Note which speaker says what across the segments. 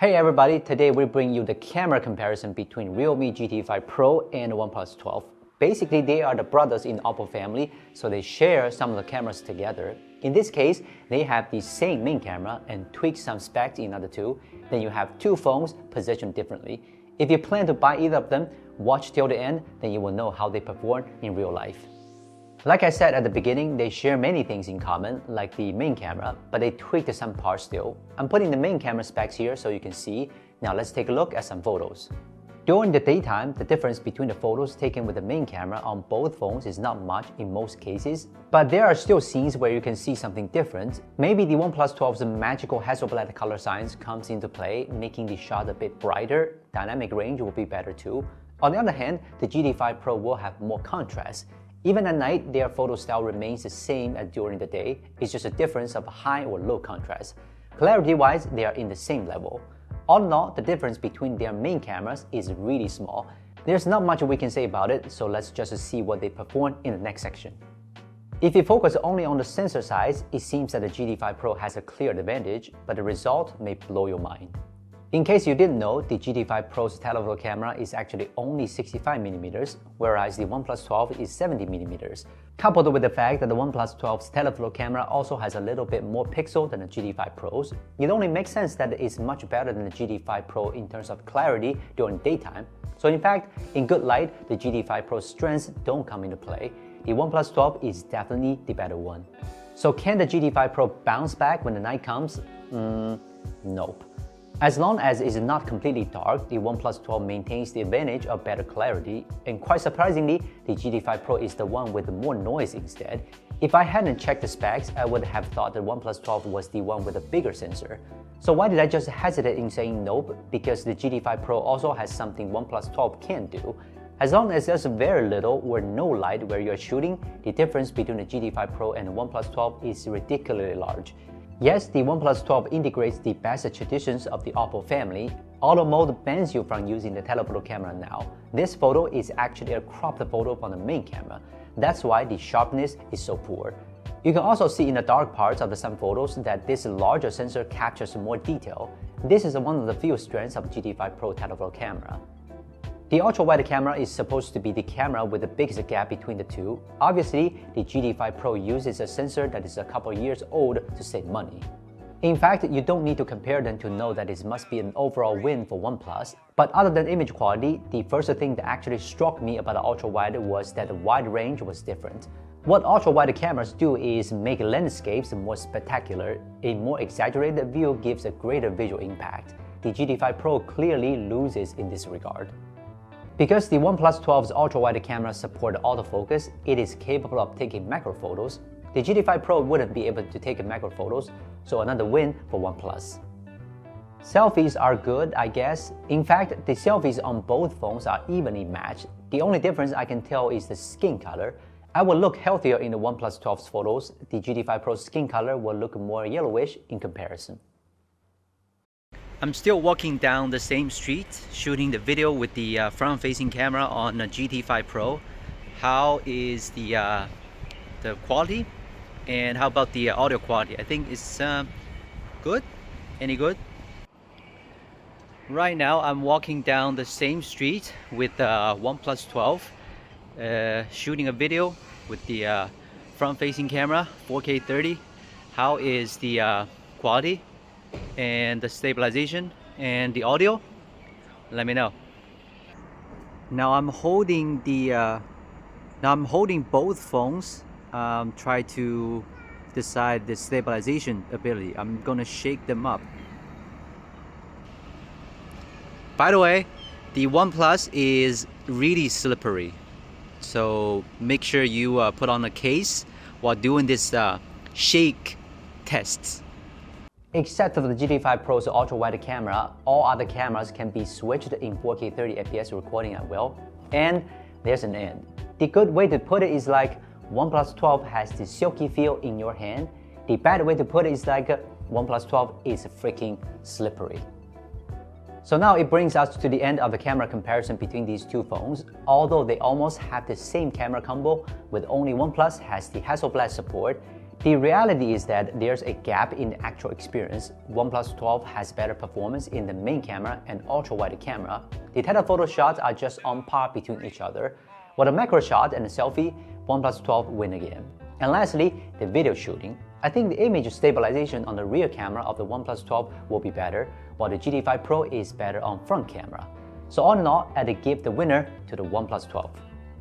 Speaker 1: Hey everybody, today we bring you the camera comparison between Realme GT 5 Pro and the OnePlus 12. Basically, they are the brothers in Oppo family, so they share some of the cameras together. In this case, they have the same main camera and tweak some specs in other two. Then you have two phones positioned differently. If you plan to buy either of them, watch till the end, then you will know how they perform in real life. Like I said at the beginning, they share many things in common, like the main camera, but they tweaked some parts still. I'm putting the main camera specs here so you can see. Now let's take a look at some photos. During the daytime, the difference between the photos taken with the main camera on both phones is not much in most cases, but there are still scenes where you can see something different. Maybe the OnePlus 12's magical Hasselblad color science comes into play, making the shot a bit brighter. Dynamic range will be better too. On the other hand, the GT 5 Pro will have more contrast. Even at night, their photo style remains the same as during the day. It's just a difference of high or low contrast. Clarity-wise, they are in the same level. All in all, the difference between their main cameras is really small. There's not much we can say about it, so let's just see what they perform in the next section. If you focus only on the sensor size, it seems that the GT 5 Pro has a clear advantage, but the result may blow your mind. In case you didn't know, the GT 5 Pro's telephoto camera is actually only 65mm, whereas the OnePlus 12 is 70mm. Coupled with the fact that the OnePlus 12's telephoto camera also has a little bit more pixel than the GT 5 Pro's, it only makes sense that it's much better than the GT 5 Pro in terms of clarity during daytime. So in fact, in good light, the GT 5 Pro's strengths don't come into play. The OnePlus 12 is definitely the better one. So can the GT 5 Pro bounce back when the night comes? Nope. As long as it's not completely dark, the OnePlus 12 maintains the advantage of better clarity, and quite surprisingly, the GT 5 Pro is the one with more noise instead. If I hadn't checked the specs, I would have thought that OnePlus 12 was the one with a bigger sensor. So why did I just hesitate in saying nope? Because the GT 5 Pro also has something OnePlus 12 can't do. As long as there's very little or no light where you're shooting, the difference between the GT 5 Pro and the OnePlus 12 is ridiculously large. Yes, the OnePlus 12 integrates the best traditions of the Oppo family. Auto mode bans you from using the telephoto camera now. This photo is actually a cropped photo from the main camera. That's why the sharpness is so poor. You can also see in the dark parts of some photos that this larger sensor captures more detail. This is one of the few strengths of GT 5 Pro telephoto camera. The ultra-wide camera is supposed to be the camera with the biggest gap between the two. Obviously, the GT 5 Pro uses a sensor that is a couple years old to save money. In fact, you don't need to compare them to know that it must be an overall win for OnePlus. But other than image quality, the first thing that actually struck me about the ultra-wide was that the wide range was different. What ultra-wide cameras do is make landscapes more spectacular. A more exaggerated view gives a greater visual impact. The GT 5 Pro clearly loses in this regard. Because the OnePlus 12's ultra-wide camera support autofocus, it is capable of taking macro photos. The GT 5 Pro wouldn't be able to take macro photos, so another win for OnePlus. Selfies are good, I guess. In fact, the selfies on both phones are evenly matched. The only difference I can tell is the skin color. I will look healthier in the OnePlus 12's photos. The GT 5 Pro's skin color will look more yellowish in comparison. I'm still walking down the same street, shooting the video with the front-facing camera on the GT 5 Pro. How is the quality, and how about the audio quality? I think it's good. Any good? Right now, I'm walking down the same street with the OnePlus 12, shooting a video with the front-facing camera, 4K 30. How is the quality and the stabilization and the audio? Let me know. Now I'm holding both phones. Try to decide the stabilization ability. I'm gonna shake them up. By the way, the OnePlus is really slippery, so make sure you put on a case while doing this shake tests. Except for the GT 5 Pro's ultra-wide camera, all other cameras can be switched in 4K 30fps recording at will, and there's an end. The good way to put it is like OnePlus 12 has the silky feel in your hand. The bad way to put it is like OnePlus 12 is freaking slippery. So now it brings us to the end of the camera comparison between these two phones. Although they almost have the same camera combo, with only OnePlus has the Hasselblad support, The reality is that there's a gap in actual experience. OnePlus 12 has better performance in the main camera and ultra-wide camera. The telephoto shots are just on par between each other. While the macro shot and the selfie, OnePlus 12 win again. And lastly, the video shooting. I think the image stabilization on the rear camera of the OnePlus 12 will be better, while the GT5 Pro is better on front camera. So all in all, I'd give the winner to the OnePlus 12.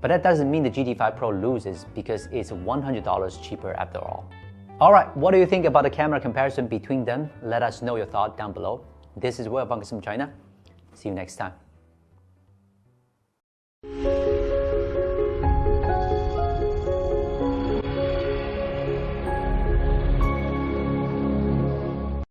Speaker 1: But that doesn't mean the GT5 Pro loses because it's $100 cheaper after all. Alright, what do you think about the camera comparison between them? Let us know your thought down below. This is Will Bunkers from China. See you next time.